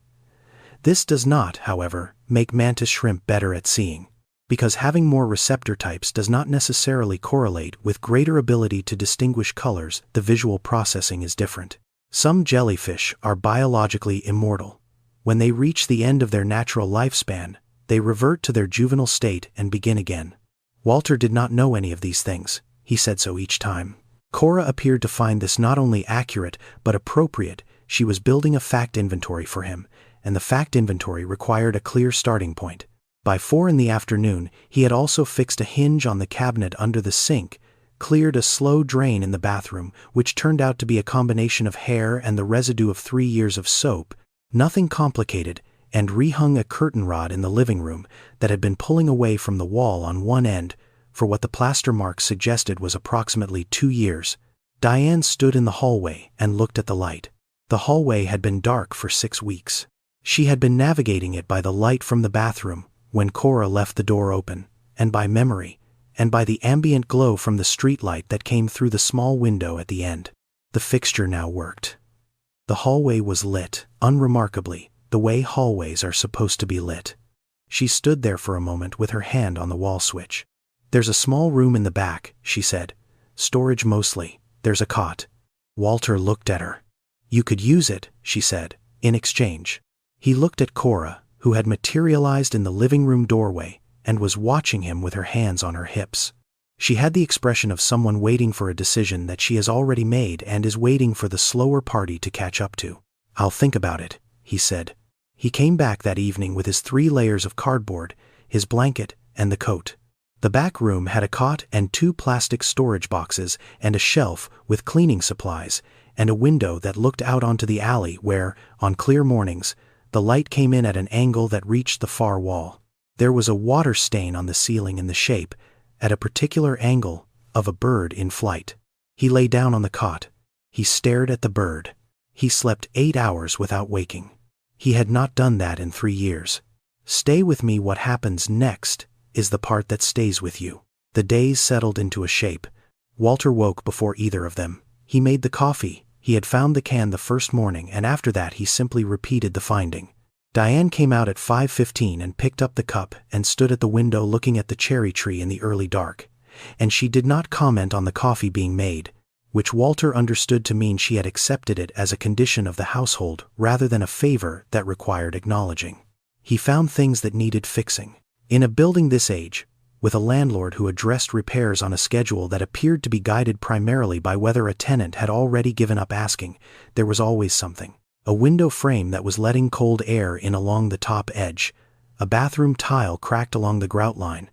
This does not, however, make mantis shrimp better at seeing, because having more receptor types does not necessarily correlate with greater ability to distinguish colors. The visual processing is different. Some jellyfish are biologically immortal. When they reach the end of their natural lifespan, they revert to their juvenile state and begin again. Walter did not know any of these things. He said so each time. Cora appeared to find this not only accurate but appropriate. She was building a fact inventory for him, and the fact inventory required a clear starting point. By 4 in the afternoon, he had also fixed a hinge on the cabinet under the sink, cleared a slow drain in the bathroom, which turned out to be a combination of hair and the residue of 3 years of soap, nothing complicated, and rehung a curtain rod in the living room that had been pulling away from the wall on one end for what the plaster marks suggested was approximately 2 years. Diane stood in the hallway and looked at the light. The hallway had been dark for 6 weeks. She had been navigating it by the light from the bathroom when Cora left the door open, and by memory, and by the ambient glow from the street light that came through the small window at the end. The fixture now worked. The hallway was lit, unremarkably, the way hallways are supposed to be lit. She stood there for a moment with her hand on the wall switch. "There's a small room in the back," she said. "Storage mostly. There's a cot." Walter looked at her. "You could use it," she said, "in exchange." He looked at Cora, who had materialized in the living room doorway, and was watching him with her hands on her hips. She had the expression of someone waiting for a decision that she has already made and is waiting for the slower party to catch up to. "I'll think about it," he said. He came back that evening with his 3 layers of cardboard, his blanket, and the coat. The back room had a cot and 2 plastic storage boxes and a shelf with cleaning supplies, and a window that looked out onto the alley where, on clear mornings, the light came in at an angle that reached the far wall. There was a water stain on the ceiling in the shape, at a particular angle, of a bird in flight. He lay down on the cot. He stared at the bird. He slept 8 hours without waking. He had not done that in 3 years. Stay with me. What happens next is the part that stays with you. The days settled into a shape. Walter woke before either of them. He made the coffee. He had found the can the first morning, and after that he simply repeated the finding. Diane came out at 5:15 and picked up the cup and stood at the window looking at the cherry tree in the early dark. And she did not comment on the coffee being made, which Walter understood to mean she had accepted it as a condition of the household rather than a favor that required acknowledging. He found things that needed fixing. In a building this age, with a landlord who addressed repairs on a schedule that appeared to be guided primarily by whether a tenant had already given up asking, there was always something. A window frame that was letting cold air in along the top edge, a bathroom tile cracked along the grout line,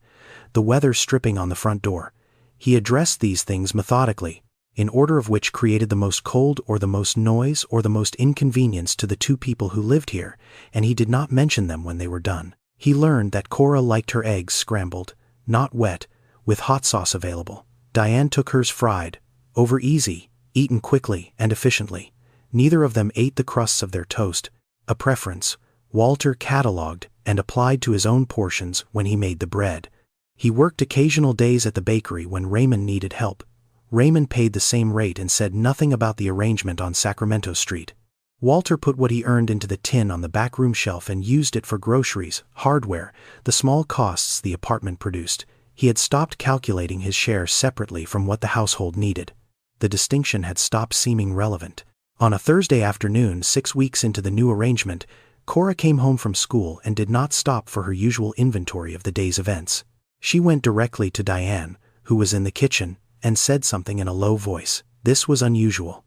the weather stripping on the front door. He addressed these things methodically, in order of which created the most cold or the most noise or the most inconvenience to the 2 people who lived here, and he did not mention them when they were done. He learned that Cora liked her eggs scrambled, not wet, with hot sauce available. Diane took hers fried, over easy, eaten quickly and efficiently. Neither of them ate the crusts of their toast, a preference Walter catalogued and applied to his own portions when he made the bread. He worked occasional days at the bakery when Raymond needed help. Raymond paid the same rate and said nothing about the arrangement on Sacramento Street. Walter put what he earned into the tin on the backroom shelf and used it for groceries, hardware, the small costs the apartment produced. He had stopped calculating his share separately from what the household needed. The distinction had stopped seeming relevant. On a Thursday afternoon, 6 weeks into the new arrangement, Cora came home from school and did not stop for her usual inventory of the day's events. She went directly to Diane, who was in the kitchen, and said something in a low voice. This was unusual.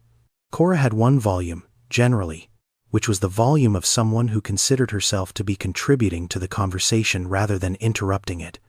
Cora had one volume, generally, which was the volume of someone who considered herself to be contributing to the conversation rather than interrupting it.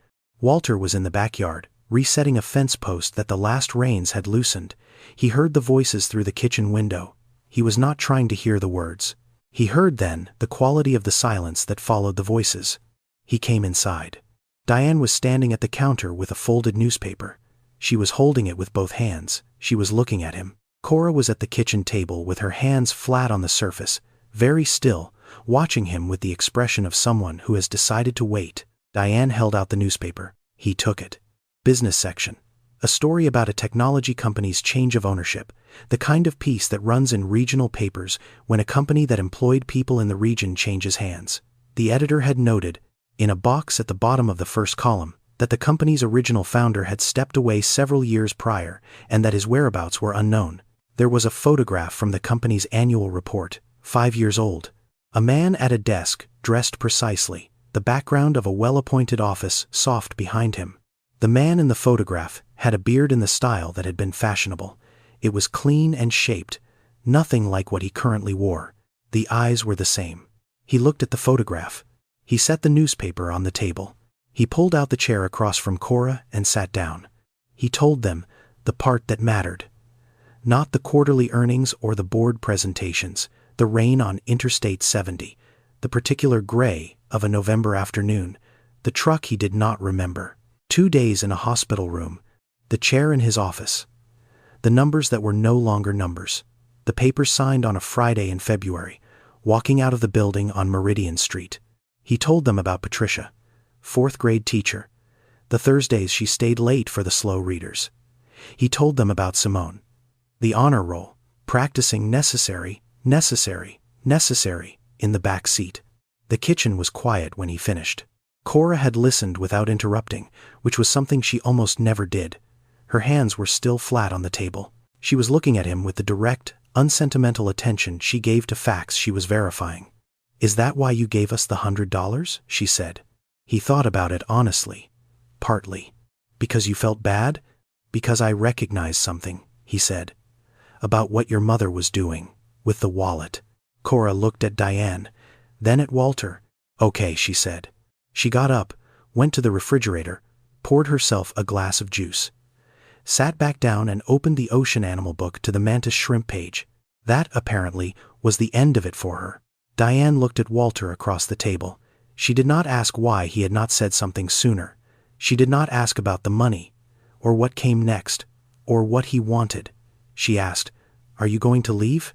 Walter was in the backyard, resetting a fence post that the last rains had loosened. He heard the voices through the kitchen window. He was not trying to hear the words. He heard then the quality of the silence that followed the voices. He came inside. Diane was standing at the counter with a folded newspaper. She was holding it with both hands. She was looking at him. Cora was at the kitchen table with her hands flat on the surface, very still, watching him with the expression of someone who has decided to wait. Diane held out the newspaper. He took it. Business section. A story about a technology company's change of ownership, the kind of piece that runs in regional papers when a company that employed people in the region changes hands. The editor had noted, in a box at the bottom of the first column, that the company's original founder had stepped away several years prior and that his whereabouts were unknown. There was a photograph from the company's annual report, 5 years old. A man at a desk, dressed precisely, the background of a well-appointed office soft behind him. The man in the photograph had a beard in the style that had been fashionable. It was clean and shaped, nothing like what he currently wore. The eyes were the same. He looked at the photograph. He set the newspaper on the table. He pulled out the chair across from Cora and sat down. He told them the part that mattered. Not the quarterly earnings or the board presentations, the rain on Interstate 70, the particular gray of a November afternoon, the truck he did not remember, 2 days in a hospital room, the chair in his office, the numbers that were no longer numbers, the papers signed on a Friday in February, walking out of the building on Meridian Street. He told them about Patricia, 4th-grade teacher, the Thursdays she stayed late for the slow readers. He told them about Simone, the honor roll, practicing necessary, in the back seat. The kitchen was quiet when he finished. Cora had listened without interrupting, which was something she almost never did. Her hands were still flat on the table. She was looking at him with the direct, unsentimental attention she gave to facts she was verifying. "Is that why you gave us the $100?" she said. He thought about it honestly. Partly. "Because you felt bad?" "Because I recognized something," he said. "About what your mother was doing, with the wallet." Cora looked at Diane, then at Walter. "Okay," she said. She got up, went to the refrigerator, poured herself a glass of juice, sat back down and opened the ocean animal book to the mantis shrimp page. That, apparently, was the end of it for her. Diane looked at Walter across the table. She did not ask why he had not said something sooner. She did not ask about the money, or what came next, or what he wanted. She asked, "Are you going to leave?"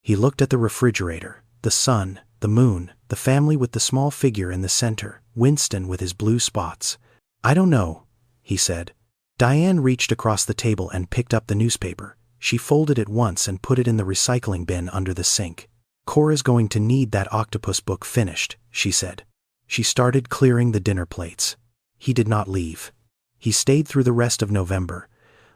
He looked at the refrigerator, the sun, the moon, the family with the small figure in the center, Winston with his blue spots. "I don't know," he said. Diane reached across the table and picked up the newspaper. She folded it once and put it in the recycling bin under the sink. "Cora's going to need that octopus book finished," she said. She started clearing the dinner plates. He did not leave. He stayed through the rest of November.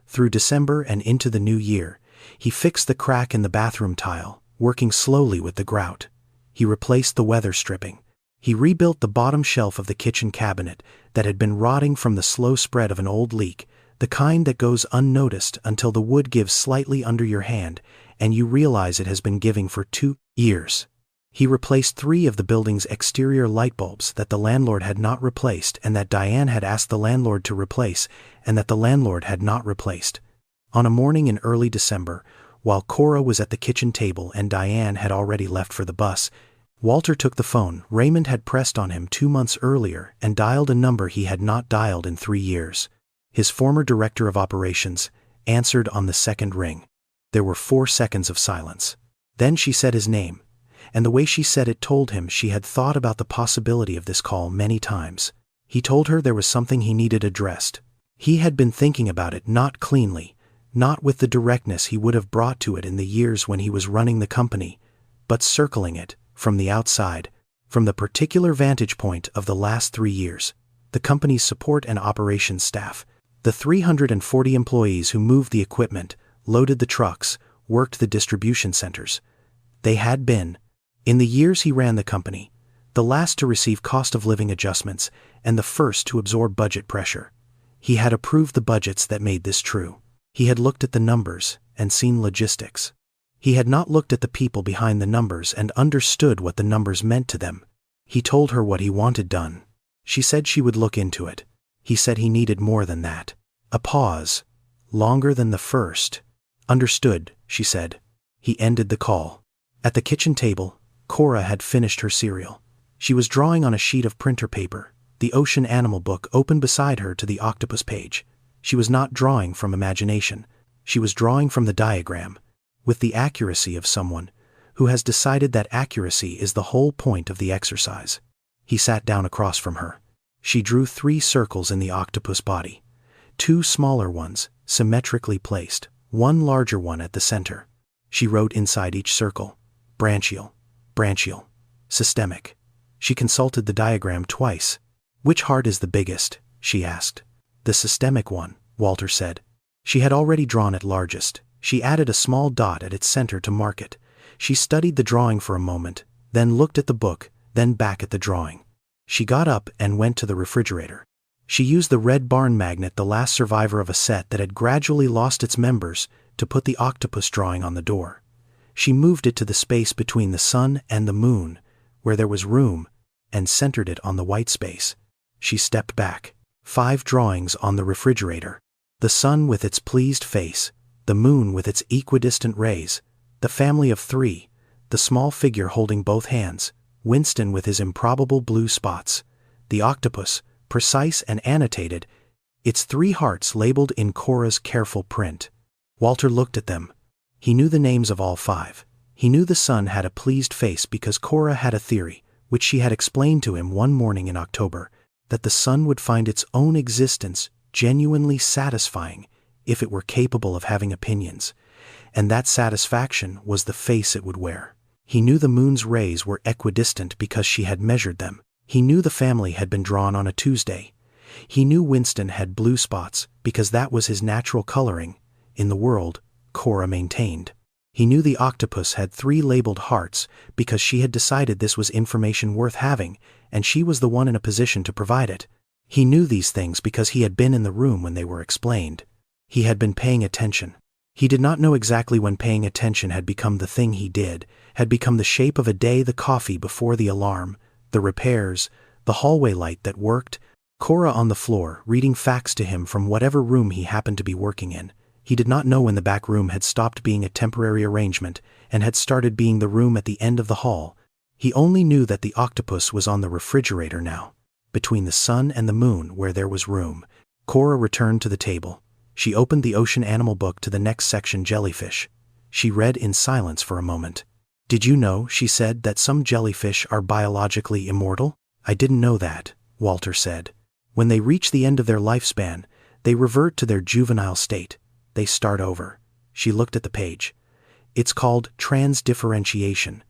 Through December and into the new year, he fixed the crack in the bathroom tile, working slowly with the grout. He replaced the weather stripping. He rebuilt the bottom shelf of the kitchen cabinet that had been rotting from the slow spread of an old leak, the kind that goes unnoticed until the wood gives slightly under your hand and you realize it has been giving for 2 years. He replaced 3 of the building's exterior light bulbs that the landlord had not replaced and that Diane had asked the landlord to replace and that the landlord had not replaced. On a morning in early December, while Cora was at the kitchen table and Diane had already left for the bus, Walter took the phone Raymond had pressed on him 2 months earlier and dialed a number he had not dialed in 3 years. His former director of operations answered on the second ring. There were 4 seconds of silence. Then she said his name, and the way she said it told him she had thought about the possibility of this call many times. He told her there was something he needed addressed. He had been thinking about it, not cleanly, not with the directness he would have brought to it in the years when he was running the company, but circling it, from the outside, from the particular vantage point of the last 3 years. The company's support and operations staff, the 340 employees who moved the equipment, loaded the trucks, worked the distribution centers. They had been, in the years he ran the company, the last to receive cost of living adjustments and the first to absorb budget pressure. He had approved the budgets that made this true. He had looked at the numbers and seen logistics. He had not looked at the people behind the numbers and understood what the numbers meant to them. He told her what he wanted done. She said she would look into it. He said he needed more than that. A pause, longer than the first. Understood, she said. He ended the call. At the kitchen table, Cora had finished her cereal. She was drawing on a sheet of printer paper, the ocean animal book open beside her to the octopus page. She was not drawing from imagination. She was drawing from the diagram, with the accuracy of someone who has decided that accuracy is the whole point of the exercise. He sat down across from her. She drew 3 circles in the octopus body, 2 smaller ones, symmetrically placed, 1 larger one at the center. She wrote inside each circle, branchial, branchial, systemic. She consulted the diagram twice. Which heart is the biggest? She asked. The systemic one, Walter said. She had already drawn it largest. She added a small dot at its center to mark it. She studied the drawing for a moment, then looked at the book, then back at the drawing. She got up and went to the refrigerator. She used the red barn magnet, the last survivor of a set that had gradually lost its members, to put the octopus drawing on the door. She moved it to the space between the sun and the moon, where there was room, and centered it on the white space. She stepped back. 5 drawings on the refrigerator. The sun with its pleased face, the moon with its equidistant rays, the family of 3, the small figure holding both hands, Winston with his improbable blue spots, the octopus, precise and annotated, its 3 hearts labeled in Cora's careful print. Walter looked at them. He knew the names of all 5. He knew the sun had a pleased face because Cora had a theory, which she had explained to him one morning in October, that the sun would find its own existence genuinely satisfying if it were capable of having opinions, and that satisfaction was the face it would wear. He knew the moon's rays were equidistant because she had measured them. He knew the family had been drawn on a Tuesday. He knew Winston had blue spots because that was his natural coloring in the world, Cora maintained. He knew the octopus had 3 labeled hearts because she had decided this was information worth having, and she was the one in a position to provide it. He knew these things because he had been in the room when they were explained. He had been paying attention. He did not know exactly when paying attention had become the thing he did, had become the shape of a day, the coffee before the alarm, the repairs, the hallway light that worked, Cora on the floor reading facts to him from whatever room he happened to be working in. He did not know when the back room had stopped being a temporary arrangement and had started being the room at the end of the hall. He only knew that the octopus was on the refrigerator now, between the sun and the moon where there was room. Cora returned to the table. She opened the ocean animal book to the next section, jellyfish. She read in silence for a moment. Did you know, she said, that some jellyfish are biologically immortal? I didn't know that, Walter said. When they reach the end of their lifespan, they revert to their juvenile state. They start over. She looked at the page. It's called transdifferentiation.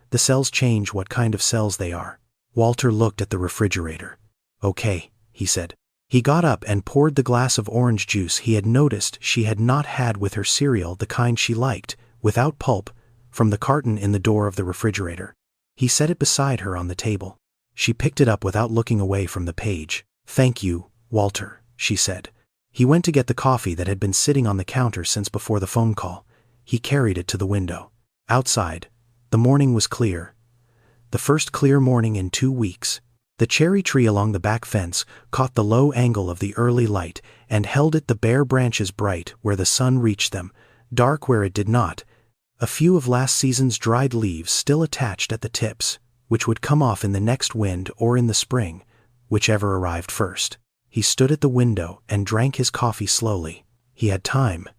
The cells change what kind of cells they are. Walter looked at the refrigerator. Okay, he said. He got up and poured the glass of orange juice he had noticed she had not had with her cereal, the kind she liked, without pulp, from the carton in the door of the refrigerator. He set it beside her on the table. She picked it up without looking away from the page. Thank you, Walter, she said. He went to get the coffee that had been sitting on the counter since before the phone call. He carried it to the window. Outside, the morning was clear. The first clear morning in 2 weeks. The cherry tree along the back fence caught the low angle of the early light and held it, the bare branches bright where the sun reached them, dark where it did not. A few of last season's dried leaves still attached at the tips, which would come off in the next wind or in the spring, whichever arrived first. He stood at the window and drank his coffee slowly. He had time.